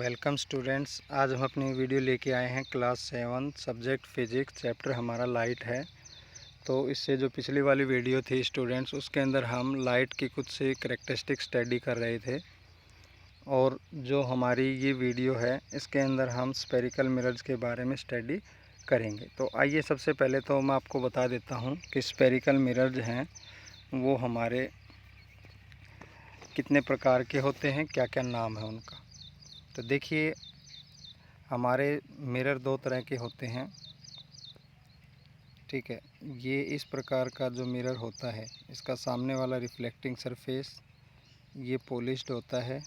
Welcome students. आज हम अपनी वीडियो लेके आए हैं क्लास 7 सब्जेक्ट फिजिक्स, चैप्टर हमारा लाइट है। तो इससे जो पिछली वाली वीडियो थी स्टूडेंट्स, उसके अंदर हम लाइट की कुछ सी करैक्टरिस्टिक स्टडी कर रहे थे। और जो हमारी ये वीडियो है इसके अंदर हम स्फेरिकल मिरर्स के बारे में स्टडी करेंगे। तो आइए सबसे पहले तो मैं आपको बता देता हूँ कि स्फेरिकल मिरर्स हैं वो हमारे कितने प्रकार के होते हैं, क्या क्या नाम है उनका। तो देखिए, हमारे मिरर दो तरह के होते हैं। ठीक है, ये इस प्रकार का जो मिरर होता है, इसका सामने वाला रिफ्लेक्टिंग सरफेस ये पॉलिश्ड होता है।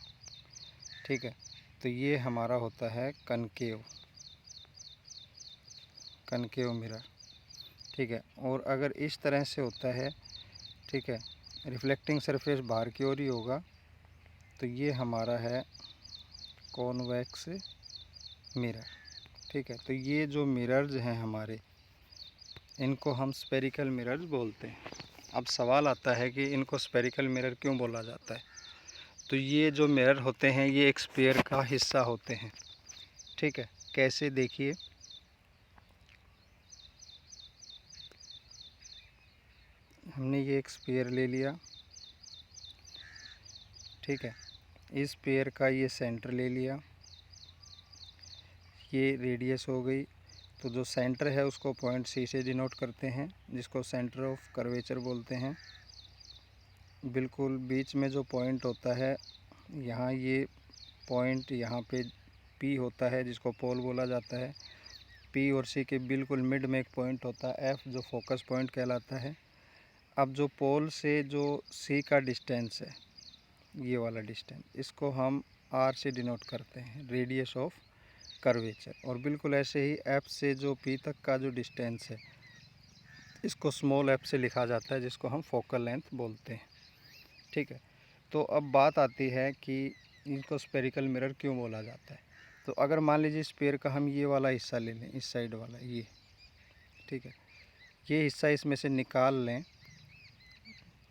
ठीक है, तो ये हमारा होता है कनकेव मिरर। ठीक है, और अगर इस तरह से होता है, ठीक है, रिफ्लेक्टिंग सरफेस बाहर की ओर ही होगा, तो ये हमारा है कॉन्वेक्स मिरर। ठीक है, तो ये जो मिरर्स हैं हमारे, इनको हम स्फेरिकल मिरर्स बोलते हैं। अब सवाल आता है कि इनको स्फेरिकल मिरर क्यों बोला जाता है। तो ये जो मिरर होते हैं ये एक स्फीयर का हिस्सा होते हैं। ठीक है, कैसे, देखिए, हमने ये एक स्फीयर ले लिया। ठीक है, इस स्फीयर का ये सेंटर ले लिया, ये रेडियस हो गई। तो जो सेंटर है उसको पॉइंट सी से डिनोट करते हैं, जिसको सेंटर ऑफ कर्वेचर बोलते हैं। बिल्कुल बीच में जो पॉइंट होता है, यहाँ ये पॉइंट यहाँ पे पी होता है, जिसको पोल बोला जाता है। पी और सी के बिल्कुल मिड में एक पॉइंट होता है एफ, जो फोकस पॉइंट कहलाता है। अब जो पोल से जो सी का डिस्टेंस है, ये वाला डिस्टेंस, इसको हम आर से डिनोट करते हैं, रेडियस ऑफ कर्वेचर। और बिल्कुल ऐसे ही एफ से जो पी तक का जो डिस्टेंस है, इसको स्मॉल एफ से लिखा जाता है, जिसको हम फोकल लेंथ बोलते हैं। ठीक है, तो अब बात आती है कि इनको स्फेरिकल मिरर क्यों बोला जाता है। तो अगर मान लीजिए स्फीयर का हम ये वाला हिस्सा ले लें, इस साइड वाला ये, ठीक है, ये हिस्सा इसमें से निकाल लें,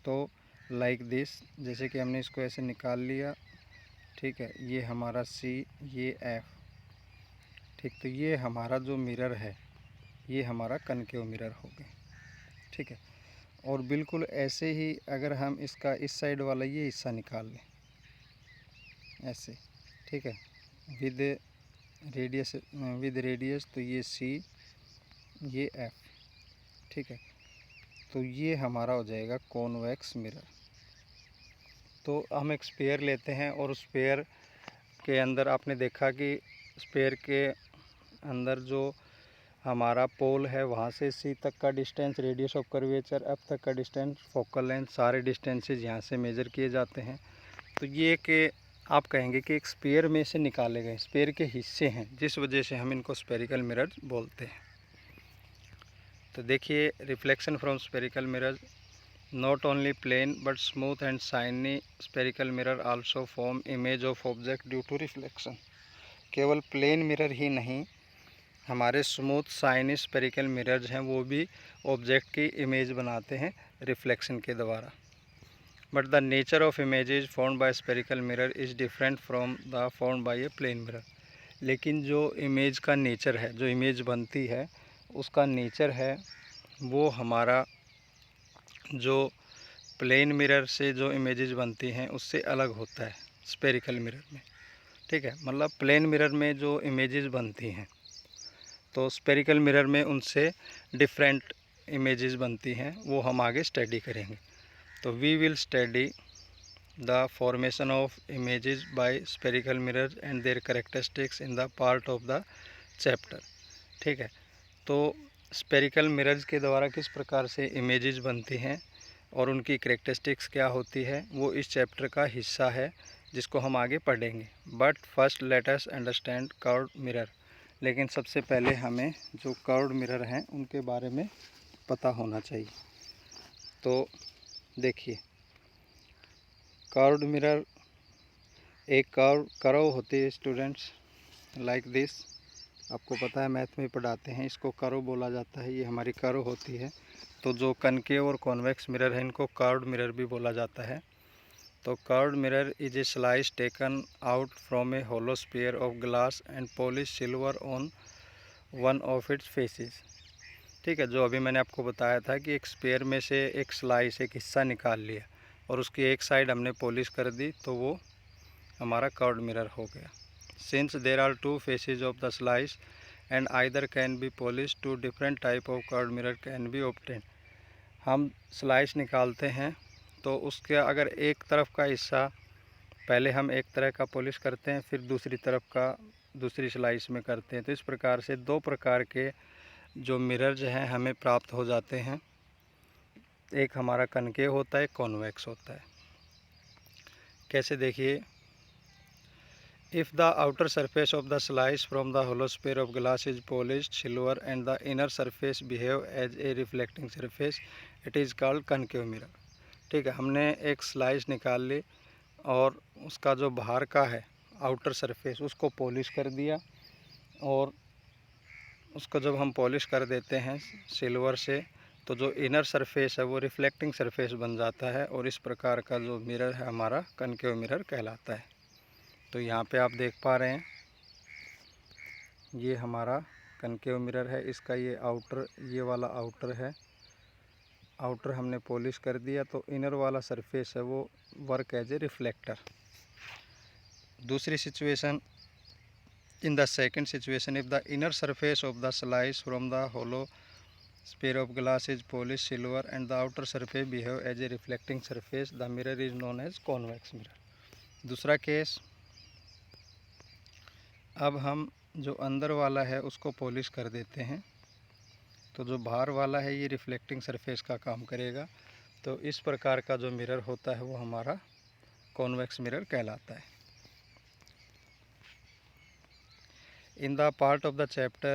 तो लाइक दिस, जैसे कि हमने इसको ऐसे निकाल लिया। ठीक है, ये हमारा सी, ये एफ। ठीक, तो ये हमारा जो मिरर है ये हमारा कनकेव मिरर हो गया। ठीक है, और बिल्कुल ऐसे ही अगर हम इसका इस साइड वाला ये हिस्सा निकाल लें ऐसे, ठीक है, विद रेडियस, तो ये सी, ये एफ। ठीक है, तो ये हमारा हो जाएगा कॉन्वेक्स मिरर। तो हम एक स्फीयर लेते हैं और उस स्फीयर के अंदर आपने देखा कि स्फीयर के अंदर जो हमारा पोल है, वहाँ से सी तक का distance, radius of curvature, F तक का डिस्टेंस, फोकल लेंथ, सारे डिस्टेंसेस यहाँ से मेज़र किए जाते हैं। तो ये कि आप कहेंगे कि एक स्फीयर में से निकाले गए स्फीयर के हिस्से हैं, जिस वजह से हम इनको स्फेरिकल मिरर बोलते हैं। तो देखिए, reflection from spherical mirror, not only plane but smooth and shiny spherical mirror also form image of object due to reflection. केवल प्लेन मिरर ही नहीं, हमारे स्मूथ शाइनी स्फेरिकल मिरर्स हैं वो भी ऑब्जेक्ट की इमेज बनाते हैं रिफ्लेक्शन के द्वारा। But the nature of images formed by spherical mirror is different from the formed by a plane mirror. लेकिन जो इमेज का नेचर है, जो इमेज बनती है, उसका नेचर है वो हमारा जो प्लेन मिरर से जो इमेजेस बनती हैं उससे अलग होता है स्फेरिकल मिरर में। ठीक है, मतलब प्लेन मिरर में जो इमेजेस बनती हैं, तो स्फेरिकल मिरर में उनसे डिफरेंट इमेजेस बनती हैं, वो हम आगे स्टडी करेंगे। तो we will study the formation of images by spherical mirror and their characteristics in the part of the chapter. ठीक है, तो स्फेरिकल मिरर्स के द्वारा किस प्रकार से इमेजेस बनती हैं और उनकी कैरेक्टरिस्टिक्स क्या होती है, वो इस चैप्टर का हिस्सा है, जिसको हम आगे पढ़ेंगे। But first let us understand curved mirror. लेकिन सबसे पहले हमें जो कर्व्ड मिरर हैं उनके बारे में पता होना चाहिए। तो देखिए, कर्व्ड मिरर एक कर्व होती है स्टूडेंट्स, लाइक दिस। आपको पता है, मैथ में पढ़ाते हैं, इसको कर्व बोला जाता है, ये हमारी कर्व होती है। तो जो कनकेव और कॉन्वेक्स मिरर है, इनको कर्व्ड मिरर भी बोला जाता है। तो curved mirror is a slice taken out from a hollow sphere of glass and polish silver on one of its faces. ठीक है, जो अभी मैंने आपको बताया था कि एक स्पेयर में से एक स्लाइस, एक हिस्सा निकाल लिया और उसकी एक साइड हमने पॉलिश कर दी, तो वो हमारा कर्व्ड मिरर हो गया। Since there are two faces of the slice and either can be polish, two different type of curved mirror can be obtain. हम स्लाइस निकालते हैं तो उसके अगर एक तरफ का हिस्सा पहले हम एक तरह का पॉलिश करते हैं, फिर दूसरी तरफ का दूसरी स्लाइस में करते हैं, तो इस प्रकार से दो प्रकार के जो मिरर्स हैं हमें प्राप्त हो जाते हैं। एक हमारा कनकेव होता है, कॉन्वेक्स होता है। कैसे, देखिए, if the outer surface of the slice from the hollow sphere of glass is polished silver and the inner surface behave as a reflecting surface, it is called concave mirror. ठीक है, हमने एक slice निकाल ली और उसका जो बाहर का है आउटर सरफेस उसको पॉलिश कर दिया, और उसको जब हम पॉलिश कर देते हैं सिल्वर से, तो जो इनर सरफेस है वो रिफ्लेक्टिंग सरफेस बन जाता है, और इस प्रकार का जो मिरर है हमारा कनकेव मिरर कहलाता है। तो यहाँ पे आप देख पा रहे हैं ये हमारा कनकेव मिरर है। इसका ये आउटर, ये वाला आउटर है, आउटर हमने पॉलिश कर दिया, तो इनर वाला सरफेस है वो वर्क एज ए रिफ्लेक्टर। दूसरी situation, in the second situation, if the inner surface of the slice from the hollow sphere of glass is polished silver and the outer surface behave as a reflecting surface, the mirror is known as convex mirror. दूसरा case, अब हम जो अंदर वाला है उसको polish कर देते हैं, तो जो बाहर वाला है ये रिफ्लेक्टिंग सरफेस का काम करेगा, तो इस प्रकार का जो मिरर होता है वो हमारा कॉन्वेक्स मिरर कहलाता है। In the part of the chapter,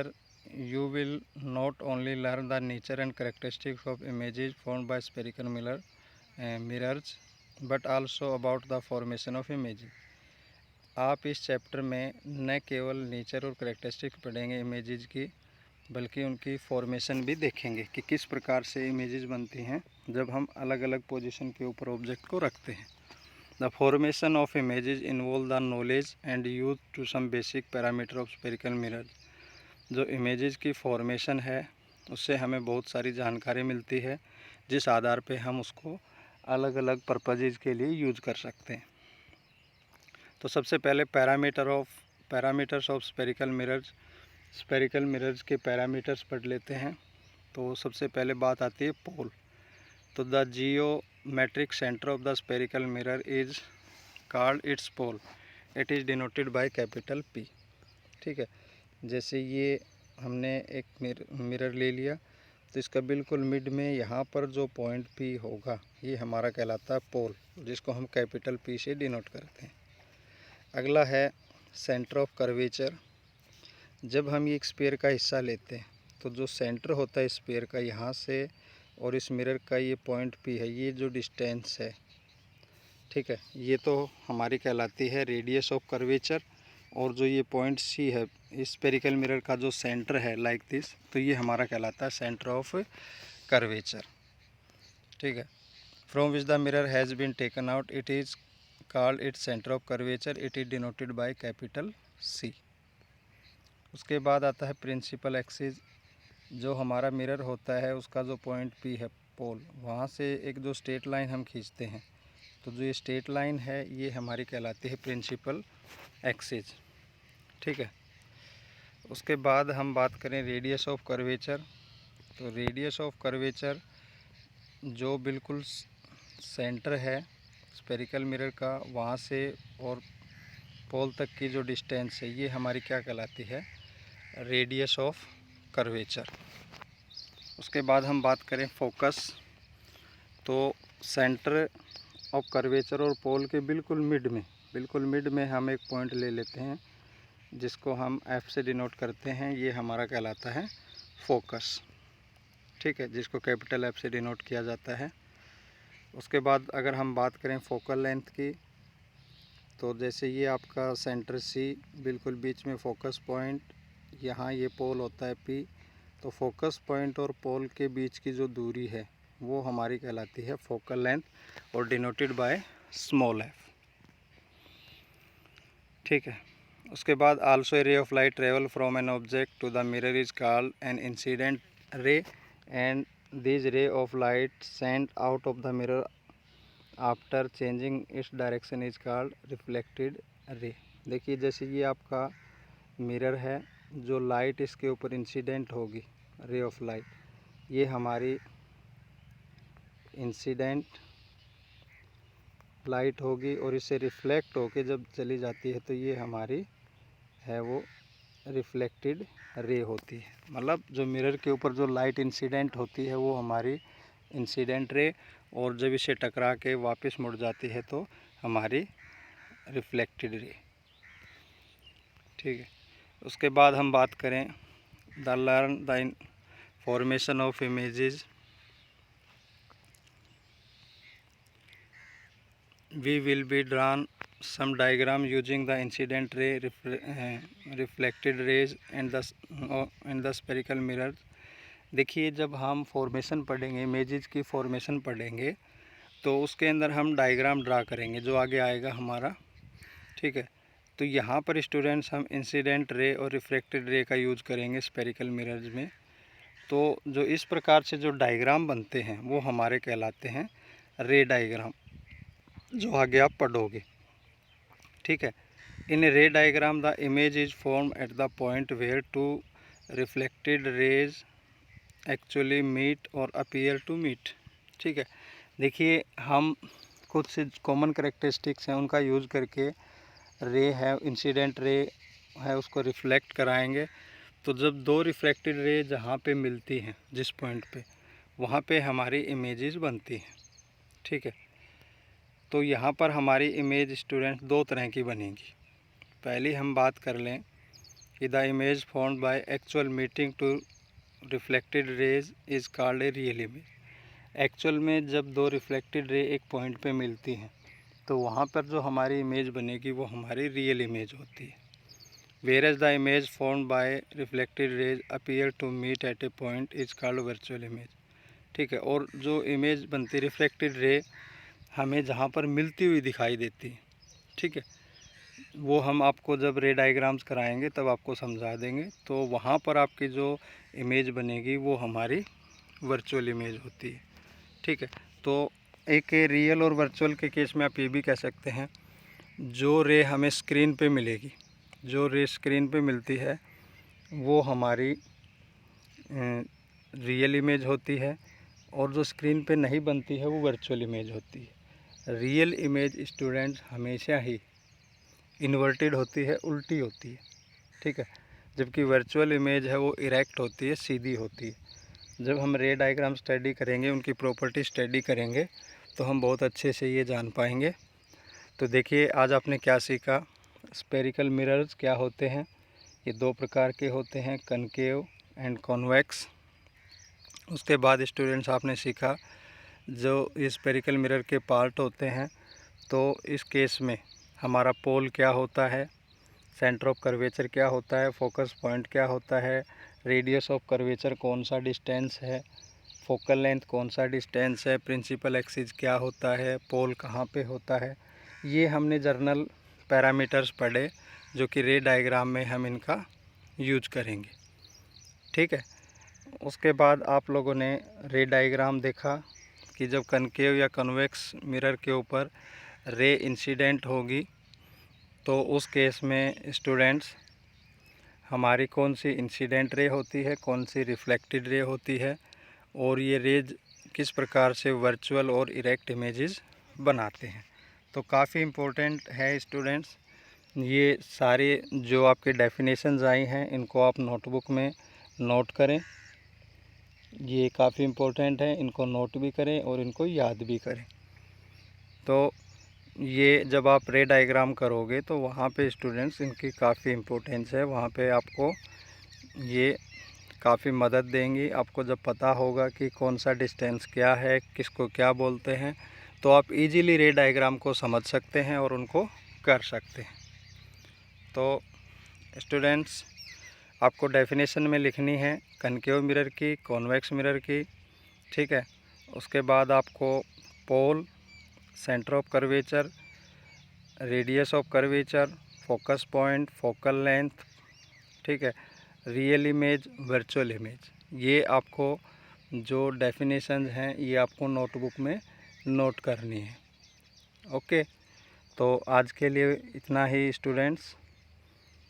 you will not only learn the nature and characteristics of images formed by spherical mirrors, but also about the formation of images. आप इस chapter में न केवल nature और characteristics पढ़ेंगे images की, बल्कि उनकी फॉर्मेशन भी देखेंगे कि किस प्रकार से इमेजेस बनती हैं जब हम अलग अलग पोजीशन के ऊपर ऑब्जेक्ट को रखते हैं। The formation of images involve the knowledge and use to some basic parameter of spherical mirrors. जो इमेजेस की फॉर्मेशन है उससे हमें बहुत सारी जानकारी मिलती है, जिस आधार पे हम उसको अलग अलग पर्पजेज के लिए यूज कर सकते हैं। तो सबसे पहले पैरामीटर्स ऑफ स्फेरिकल मिरर्स के पैरामीटर्स पढ़ लेते हैं। तो सबसे पहले बात आती है पोल। तो the geometric center of the spherical mirror is called its pole. It is denoted by capital P. ठीक है, जैसे ये हमने एक मिरर ले लिया, तो इसका बिल्कुल मिड में यहाँ पर जो पॉइंट P होगा ये हमारा कहलाता है पोल, जिसको हम कैपिटल P से डिनोट करते हैं। अगला है सेंटर ऑफ कर्वेचर। जब हम ये एक स्फीयर का हिस्सा लेते हैं तो जो सेंटर होता है स्फीयर का, यहाँ से और इस मिरर का ये पॉइंट P है, ये जो डिस्टेंस है, ठीक है, ये तो हमारी कहलाती है रेडियस ऑफ कर्वेचर। और जो ये पॉइंट C है इस स्फेरिकल मिरर का जो सेंटर है लाइक दिस, तो ये हमारा कहलाता है सेंटर ऑफ कर्वेचर। ठीक है, from which the mirror has been taken out, it is called its centre of curvature, it is denoted by capital C। उसके बाद आता है प्रिंसिपल एक्सिस। जो हमारा मिरर होता है उसका जो पॉइंट P है पोल, वहाँ से एक जो स्ट्रेट लाइन हम खींचते हैं, तो जो ये स्ट्रेट लाइन है ये हमारी कहलाती है प्रिंसिपल एक्सिस। ठीक है, उसके बाद हम बात करें रेडियस ऑफ कर्वेचर। तो रेडियस ऑफ कर्वेचर जो बिल्कुल सेंटर है स्फेरिकल मिरर का, वहाँ से और पोल तक की जो डिस्टेंस है ये हमारी क्या कहलाती है, रेडियस ऑफ कर्वेचर। उसके बाद हम बात करें फोकस। तो सेंटर ऑफ कर्वेचर और पोल के बिल्कुल मिड में हम एक पॉइंट ले लेते हैं, जिसको हम F से डिनोट करते हैं, ये हमारा कहलाता है फोकस। ठीक है, जिसको कैपिटल F से डिनोट किया जाता है। उसके बाद अगर हम बात करें फोकल लेंथ की, तो जैसे ये आपका सेंटर C, बिल्कुल बीच में फोकस पॉइंट, यहाँ ये पोल होता है P, तो फोकस पॉइंट और पोल के बीच की जो दूरी है वो हमारी कहलाती है फोकल लेंथ और डिनोटेड बाय स्मॉल एफ। ठीक है। उसके बाद also a ray of light travel from an object to the mirror is called an incident ray and this ray of light send out of the mirror after changing its direction is called reflected ray. देखिए जैसे ये आपका mirror है, जो light इसके ऊपर incident होगी, रे ऑफ लाइट, ये हमारी इंसिडेंट लाइट होगी और इससे रिफ्लेक्ट होके जब चली जाती है तो ये हमारी है वो रिफ्लेक्टेड रे होती है। मतलब जो मिरर के ऊपर जो लाइट इंसिडेंट होती है वो हमारी इंसिडेंट रे, और जब इसे टकरा के वापस मुड़ जाती है तो हमारी रिफ्लेक्टेड रे। ठीक है। उसके बाद हम बात करें the learn the formation of images. We will be drawn some diagram using the incident ray, reflected rays and the spherical mirror। देखिए जब हम फॉर्मेशन पढ़ेंगे, इमेजेस की फॉर्मेशन पढ़ेंगे, तो उसके अंदर हम डायग्राम ड्रा करेंगे जो आगे आएगा हमारा। ठीक है। तो यहाँ पर स्टूडेंट्स हम इंसिडेंट रे और रिफ्लेक्टेड रे का यूज़ करेंगे स्फेरिकल मिरर्स में। तो जो इस प्रकार से जो डायग्राम बनते हैं वो हमारे कहलाते हैं रे डायग्राम, जो आगे आप पढ़ोगे। ठीक है। In ray diagram the image is form at the point where two reflected rays actually meet और अपीयर टू मीट। ठीक है। देखिए हम कुछ से कॉमन करेक्टरिस्टिक्स हैं उनका यूज़ करके रे है, इंसिडेंट रे है, उसको रिफ्लेक्ट कराएंगे। तो जब दो रिफ्लेक्टेड रे जहाँ पे मिलती हैं, जिस पॉइंट पे, वहाँ पे हमारी इमेजेस बनती हैं। ठीक है। तो यहाँ पर हमारी इमेज स्टूडेंट दो तरह की बनेगी। पहली हम बात कर लें कि the image formed by actual meeting to reflected rays is called a real image. Actual में जब दो रिफ्लेक्टेड रे एक पॉइंट पे मिलती हैं तो वहाँ पर जो हमारी इमेज बनेगी वो हमारी रियल इमेज होती है। Where the image formed by reflected rays appear to meet at a point is called virtual image. ठीक है। और जो इमेज बनती रिफ्लेक्टेड रे हमें जहाँ पर मिलती हुई दिखाई देती है, ठीक है, वो हम आपको जब रे डायग्राम्स कराएंगे तब आपको समझा देंगे। तो वहाँ पर आपकी जो इमेज बनेगी वो हमारी वर्चुअल इमेज होती है। ठीक है। तो एक रियल और वर्चुअल के केस में आप ये भी कह सकते हैं, जो रे हमें स्क्रीन पे मिलेगी, जो रे स्क्रीन पे मिलती है वो हमारी रियल इमेज होती है, और जो स्क्रीन पे नहीं बनती है वो वर्चुअल इमेज होती है। रियल इमेज स्टूडेंट्स हमेशा ही इन्वर्टेड होती है, उल्टी होती है। ठीक है। जबकि वर्चुअल इमेज है वो इरेक्ट होती है, सीधी होती है। जब हम रे डायग्राम स्टडी करेंगे, उनकी प्रॉपर्टी स्टडी करेंगे, तो हम बहुत अच्छे से ये जान पाएंगे। तो देखिए आज आपने क्या सीखा। स्फेरिकल मिरर्स क्या होते हैं, ये दो प्रकार के होते हैं, कनकेव एंड कॉन्वेक्स। उसके बाद स्टूडेंट्स आपने सीखा जो स्फेरिकल मिरर के पार्ट होते हैं, तो इस केस में हमारा पोल क्या होता है, सेंटर ऑफ कर्वेचर क्या होता है, फोकस पॉइंट क्या होता है, रेडियस ऑफ कर्वेचर कौन सा डिस्टेंस है, फोकल लेंथ कौन सा डिस्टेंस है, प्रिंसिपल एक्सिस क्या होता है, पोल कहाँ पे होता है। ये हमने जर्नल पैरामीटर्स पढ़े जो कि रे डायग्राम में हम इनका यूज करेंगे। ठीक है। उसके बाद आप लोगों ने रे डायग्राम देखा कि जब कनकेव या कन्वेक्स मिरर के ऊपर रे इंसिडेंट होगी तो उस केस में स्टूडेंट्स हमारी कौन सी इंसिडेंट रे होती है, कौन सी रिफ्लेक्टेड रे होती है, और ये रेज किस प्रकार से वर्चुअल और इरेक्ट इमेजेस बनाते हैं। तो काफ़ी इम्पोर्टेंट है स्टूडेंट्स। ये सारे जो आपके डेफिनेशंस आई हैं इनको आप नोटबुक में नोट करें। ये काफ़ी इम्पोर्टेंट है, इनको नोट भी करें और इनको याद भी करें। तो ये जब आप रे डायग्राम करोगे तो वहाँ पे स्टूडेंट्स इनकी काफ़ी इम्पोर्टेंस है, वहाँ पे आपको ये काफ़ी मदद देंगी। आपको जब पता होगा कि कौन सा डिस्टेंस क्या है, किसको क्या बोलते हैं, तो आप इजीली रे डायग्राम को समझ सकते हैं और उनको कर सकते हैं। तो स्टूडेंट्स आपको डेफिनेशन में लिखनी है कनकेव मिरर की, कॉन्वेक्स मिरर की। ठीक है। उसके बाद आपको pole, centre of curvature, radius of curvature, focus point, focal length, ठीक है, रियल इमेज, वर्चुअल इमेज। ये आपको जो डेफिनेशन हैं ये आपको नोटबुक में नोट करनी है। ओके, तो आज के लिए इतना ही स्टूडेंट्स।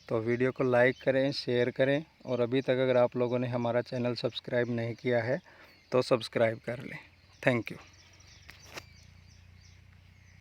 तो वीडियो को लाइक करें, शेयर करें, और अभी तक अगर आप लोगों ने हमारा चैनल सब्सक्राइब नहीं किया है तो सब्सक्राइब कर लें। Thank you.